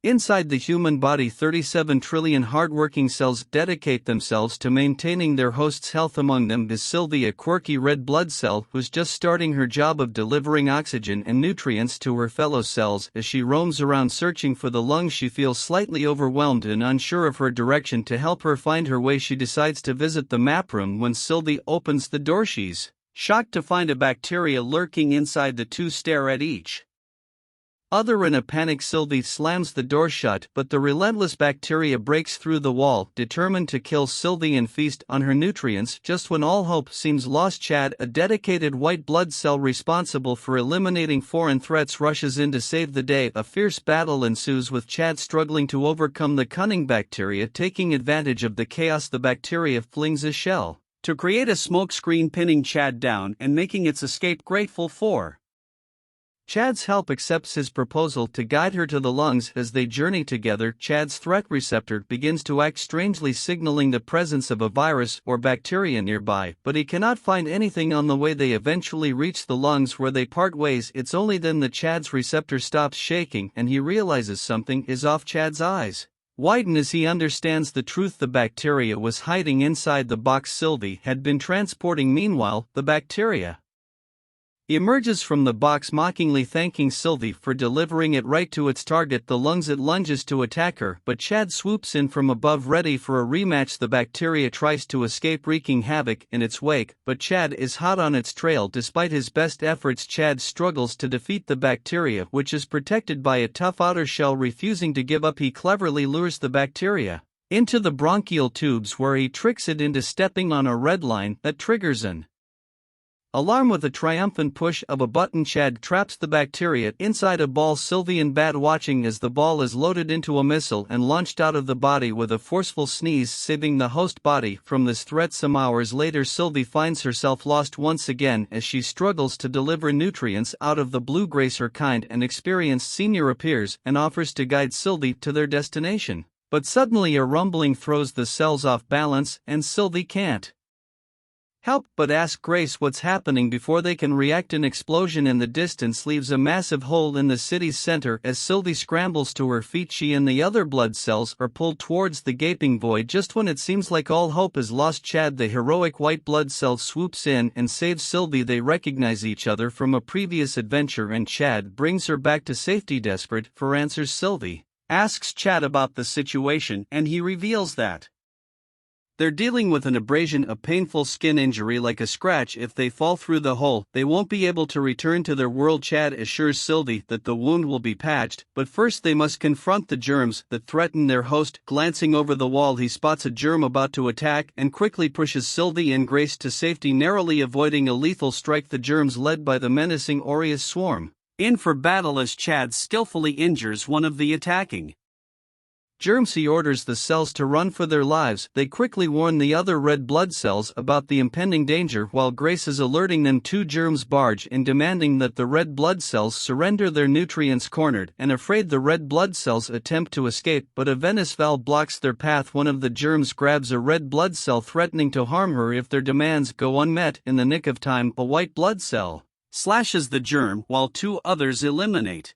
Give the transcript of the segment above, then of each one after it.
Inside the human body, 37 trillion hardworking cells dedicate themselves to maintaining their host's health. Among them is Sylvie, a quirky red blood cell who's just starting her job of delivering oxygen and nutrients to her fellow cells. As she roams around searching for the lungs, she feels slightly overwhelmed and unsure of her direction. To help her find her way, she decides to visit the map room. When Sylvie opens the door, she's shocked to find a bacteria lurking inside. The two stare at each other in a panic. Sylvie slams the door shut, but the relentless bacteria breaks through the wall, determined to kill Sylvie and feast on her nutrients. Just when all hope seems lost, Chad, a dedicated white blood cell responsible for eliminating foreign threats, rushes in to save the day. A fierce battle ensues, with Chad struggling to overcome the cunning bacteria. Taking advantage of the chaos, the bacteria flings a shell to create a smokescreen, pinning Chad down and making its escape. Grateful for Chad's help, accepts his proposal to guide her to the lungs. As they journey together, Chad's threat receptor begins to act strangely, signaling the presence of a virus or bacteria nearby, but he cannot find anything on the way. They eventually reach the lungs, where they part ways. It's only then that Chad's receptor stops shaking and he realizes something is off. Chad's eyes widen as he understands the truth. The bacteria was hiding inside the box Sylvie had been transporting. Meanwhile, the bacteria emerges from the box, mockingly thanking Sylvie for delivering it right to its target, the lungs. It lunges to attack her, but Chad swoops in from above, ready for a rematch. The bacteria tries to escape, wreaking havoc in its wake, but Chad is hot on its trail. Despite his best efforts, Chad struggles to defeat the bacteria, which is protected by a tough outer shell. Refusing to give up, he cleverly lures the bacteria into the bronchial tubes, where he tricks it into stepping on a red line that triggers an alarm. With a triumphant push of a button, Chad traps the bacteria inside a ball. Sylvie and Bat watching as the ball is loaded into a missile and launched out of the body with a forceful sneeze, saving the host body from this threat. Some hours later, Sylvie finds herself lost once again as she struggles to deliver nutrients. Out of the blue, Grace, her kind and experienced senior, appears and offers to guide Sylvie to their destination. But suddenly a rumbling throws the cells off balance, and Sylvie can't help but ask Grace what's happening before they can react. An explosion in the distance leaves a massive hole in the city's center. As Sylvie scrambles to her feet, she and the other blood cells are pulled towards the gaping void. Just when it seems like all hope is lost, Chad, the heroic white blood cell, swoops in and saves Sylvie. They recognize each other from a previous adventure, and Chad brings her back to safety. Desperate for answers, Sylvie asks Chad about the situation, and he reveals that they're dealing with an abrasion, a painful skin injury like a scratch. If they fall through the hole, they won't be able to return to their world. Chad assures Sylvie that the wound will be patched, but first they must confront the germs that threaten their host. Glancing over the wall, he spots a germ about to attack and quickly pushes Sylvie and Grace to safety, narrowly avoiding a lethal strike. The germs, led by the menacing Aureus, swarm in for battle as Chad skillfully injures one of the attacking germs. He orders the cells to run for their lives. They quickly warn the other red blood cells about the impending danger, while Grace is alerting them. Two germs barge in, demanding that the red blood cells surrender their nutrients. Cornered and afraid, the red blood cells attempt to escape, but a Venice valve blocks their path. One of the germs grabs a red blood cell, threatening to harm her if their demands go unmet. In the nick of time, a white blood cell slashes the germ, while two others eliminate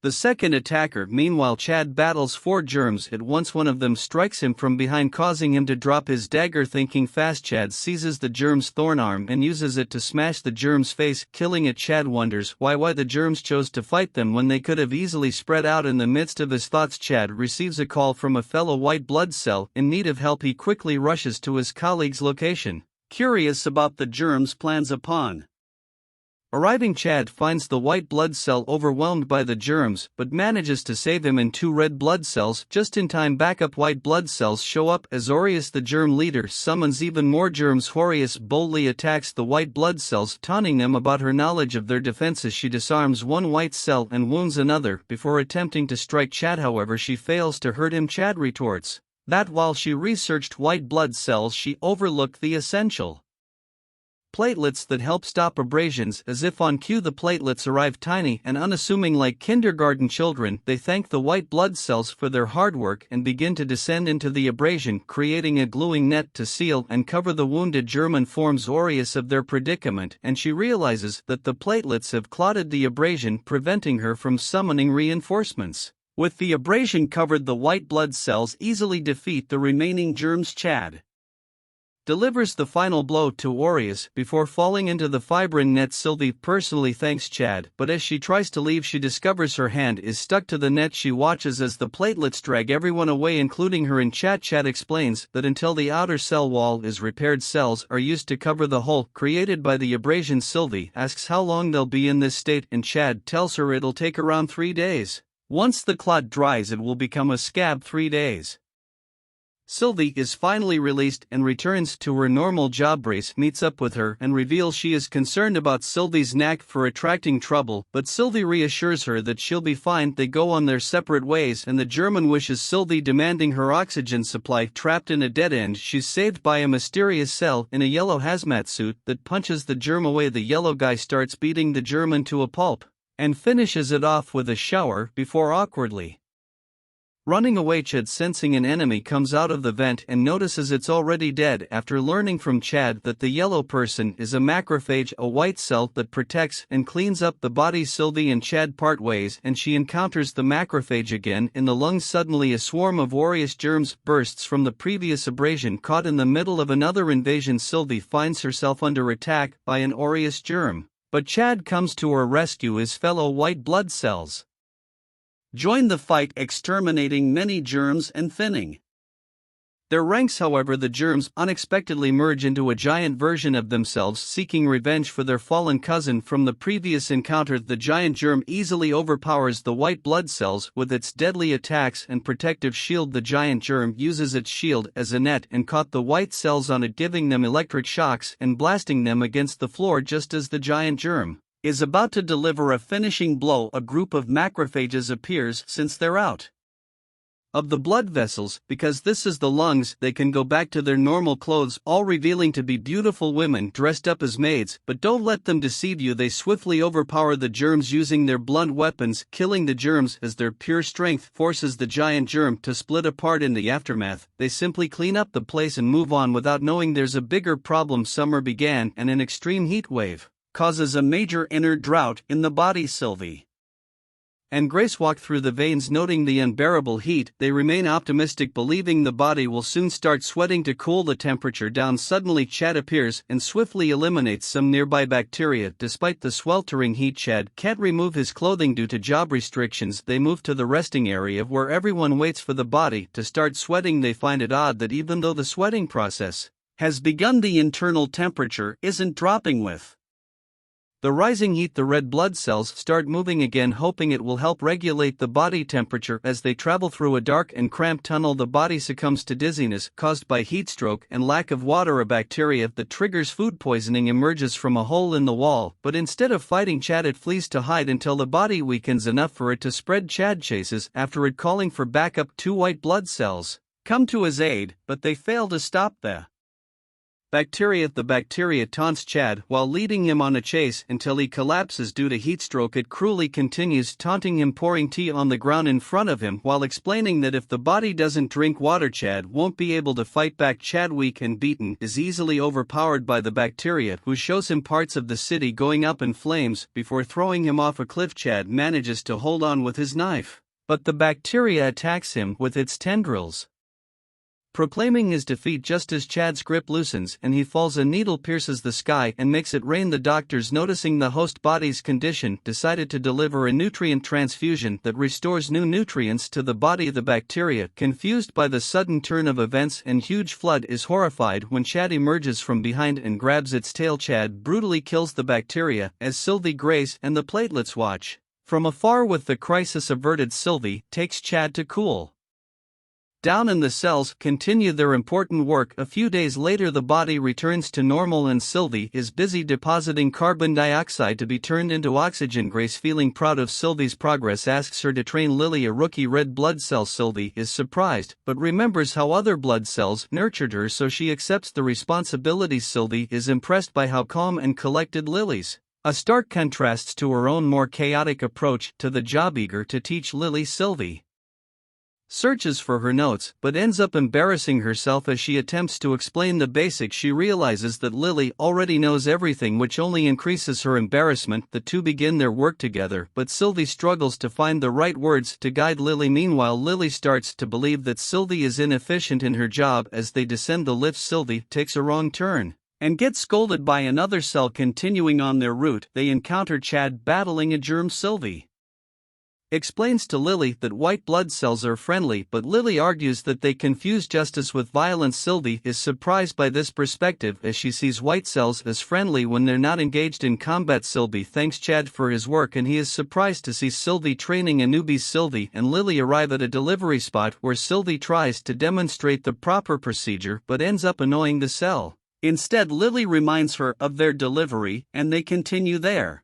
the second attacker. Meanwhile, Chad battles four germs at once. One of them strikes him from behind, causing him to drop his dagger. Thinking fast, Chad seizes the germ's thorn arm and uses it to smash the germ's face, killing it. Chad wonders why the germs chose to fight them when they could have easily spread out. In the midst of his thoughts, Chad receives a call from a fellow white blood cell in need of help. He quickly rushes to his colleague's location, curious about the germ's plans. Upon arriving, Chad finds the white blood cell overwhelmed by the germs, but manages to save him and two red blood cells just in time. Backup white blood cells show up as Aureus, the germ leader, summons even more germs. Aureus boldly attacks the white blood cells, taunting them about her knowledge of their defenses. She disarms one white cell and wounds another before attempting to strike Chad. However, she fails to hurt him. Chad retorts that while she researched white blood cells, she overlooked the essential platelets that help stop abrasions. As if on cue, the platelets arrive, tiny and unassuming like kindergarten children. They thank the white blood cells for their hard work and begin to descend into the abrasion, creating a gluing net to seal and cover the wounded germ. Informs Aureus of their predicament, and she realizes that the platelets have clotted the abrasion, preventing her from summoning reinforcements. With the abrasion covered, the white blood cells easily defeat the remaining germs. Chad delivers the final blow to Aureus before falling into the fibrin net. Sylvie personally thanks Chad, but as she tries to leave, she discovers her hand is stuck to the net. She watches as the platelets drag everyone away, including her. In chat, Chad explains that until the outer cell wall is repaired, cells are used to cover the hole created by the abrasion. Sylvie asks how long they'll be in this state, and Chad tells her it'll take around 3 days. Once the clot dries, it will become a scab. 3 days. Sylvie is finally released and returns to her normal job. Brace meets up with her and reveals she is concerned about Sylvie's knack for attracting trouble, but Sylvie reassures her that she'll be fine. They go on their separate ways, and the German wishes Sylvie, demanding her oxygen supply. Trapped in a dead end, she's saved by a mysterious cell in a yellow hazmat suit that punches the germ away. The yellow guy starts beating the German to a pulp and finishes it off with a shower before awkwardly running away. Chad, sensing an enemy, comes out of the vent and notices it's already dead. After learning from Chad that the yellow person is a macrophage, a white cell that protects and cleans up the body, Sylvie and Chad part ways, and she encounters the macrophage again in the lungs. Suddenly, a swarm of Aureus germs bursts from the previous abrasion. Caught in the middle of another invasion, Sylvie finds herself under attack by an Aureus germ, but Chad comes to her rescue. His fellow white blood cells join the fight, exterminating many germs and thinning their ranks. However, the germs unexpectedly merge into a giant version of themselves, seeking revenge for their fallen cousin from the previous encounter. The giant germ easily overpowers the white blood cells with its deadly attacks and protective shield. The giant germ uses its shield as a net and caught the white cells on it, giving them electric shocks and blasting them against the floor. Just as the giant germ is about to deliver a finishing blow, a group of macrophages appears. Since they're out of the blood vessels, because this is the lungs, they can go back to their normal clothes, all revealing to be beautiful women dressed up as maids. But don't let them deceive you. They swiftly overpower the germs using their blunt weapons, killing the germs as their pure strength forces the giant germ to split apart. In the aftermath, they simply clean up the place and move on without knowing there's a bigger problem. Summer began and an extreme heat wave causes a major inner drought in the body. Sylvie and Grace walk through the veins, noting the unbearable heat. They remain optimistic, believing the body will soon start sweating to cool the temperature down. Suddenly, Chad appears and swiftly eliminates some nearby bacteria. Despite the sweltering heat, Chad can't remove his clothing due to job restrictions. They move to the resting area where everyone waits for the body to start sweating. They find it odd that even though the sweating process has begun, the internal temperature isn't dropping. With the rising heat, the red blood cells start moving again, hoping it will help regulate the body temperature. As they travel through a dark and cramped tunnel, the body succumbs to dizziness caused by heat stroke and lack of water. A bacteria that triggers food poisoning emerges from a hole in the wall, but instead of fighting Chad, it flees to hide until the body weakens enough for it to spread. Chad chases after it, calling for backup. 2 white blood cells come to his aid, but they fail to stop the bacteria. The bacteria taunts Chad while leading him on a chase until he collapses due to heat stroke. It cruelly continues, taunting him, pouring tea on the ground in front of him while explaining that if the body doesn't drink water, Chad won't be able to fight back. Chad, weak and beaten, is easily overpowered by the bacteria, who shows him parts of the city going up in flames before throwing him off a cliff. Chad manages to hold on with his knife, but the bacteria attacks him with its tendrils, proclaiming his defeat. Just as Chad's grip loosens and he falls, a needle pierces the sky and makes it rain. The doctors, noticing the host body's condition, decided to deliver a nutrient transfusion that restores new nutrients to the body. The bacteria, confused by the sudden turn of events and huge flood, is horrified when Chad emerges from behind and grabs its tail. Chad brutally kills the bacteria as Sylvie, Grace, and the platelets watch from afar. With the crisis averted, Sylvie takes Chad to cool down, and the cells continue their important work. A few days later, the body returns to normal and Sylvie is busy depositing carbon dioxide to be turned into oxygen. Grace, feeling proud of Sylvie's progress, asks her to train Lily, a rookie red blood cell. Sylvie is surprised, but remembers how other blood cells nurtured her, so she accepts the responsibility. Sylvie is impressed by how calm and collected Lily's, a stark contrast to her own more chaotic approach to the job. Eager to teach Lily, Sylvie searches for her notes but ends up embarrassing herself as she attempts to explain the basics. She realizes that Lily already knows everything, which only increases her embarrassment. The two begin their work together, but Sylvie struggles to find the right words to guide Lily. Meanwhile, Lily starts to believe that Sylvie is inefficient in her job. As they descend the lift, Sylvie takes a wrong turn and gets scolded by another cell. Continuing on their route, they encounter Chad battling a germ. Sylvie explains to Lily that white blood cells are friendly, but Lily argues that they confuse justice with violence. Sylvie is surprised by this perspective as she sees white cells as friendly when they're not engaged in combat. Sylvie thanks Chad for his work and he is surprised to see Sylvie training a newbie. Sylvie and Lily arrive at a delivery spot where Sylvie tries to demonstrate the proper procedure but ends up annoying the cell. Instead, Lily reminds her of their delivery and they continue their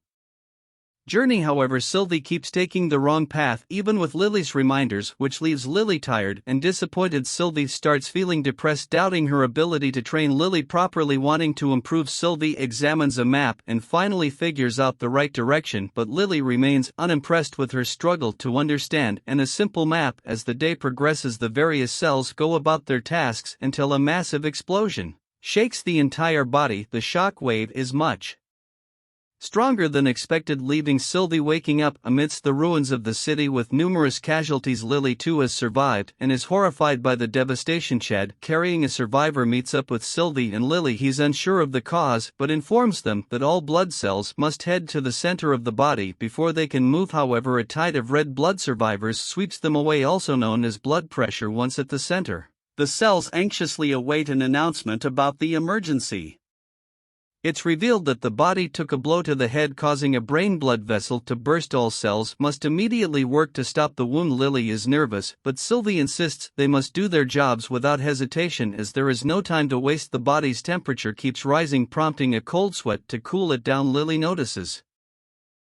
journey. However, Sylvie keeps taking the wrong path even with Lily's reminders, which leaves Lily tired and disappointed. Sylvie starts feeling depressed, doubting her ability to train Lily properly. Wanting to improve, Sylvie examines a map and finally figures out the right direction, but Lily remains unimpressed with her struggle to understand and a simple map. As the day progresses, the various cells go about their tasks until a massive explosion shakes the entire body. The shock wave is much stronger than expected, leaving Sylvie waking up amidst the ruins of the city with numerous casualties. Lily too has survived and is horrified by the devastation. Chad, carrying a survivor, meets up with Sylvie and Lily. He's unsure of the cause but informs them that all blood cells must head to the center of the body before they can move. However, a tide of red blood survivors sweeps them away, also known as blood pressure. Once at the center, the cells anxiously await an announcement about the emergency. It's revealed that the body took a blow to the head, causing a brain blood vessel to burst. All cells must immediately work to stop the wound. Lily is nervous, but Sylvie insists they must do their jobs without hesitation as there is no time to waste. The body's temperature keeps rising, prompting a cold sweat to cool it down. Lily notices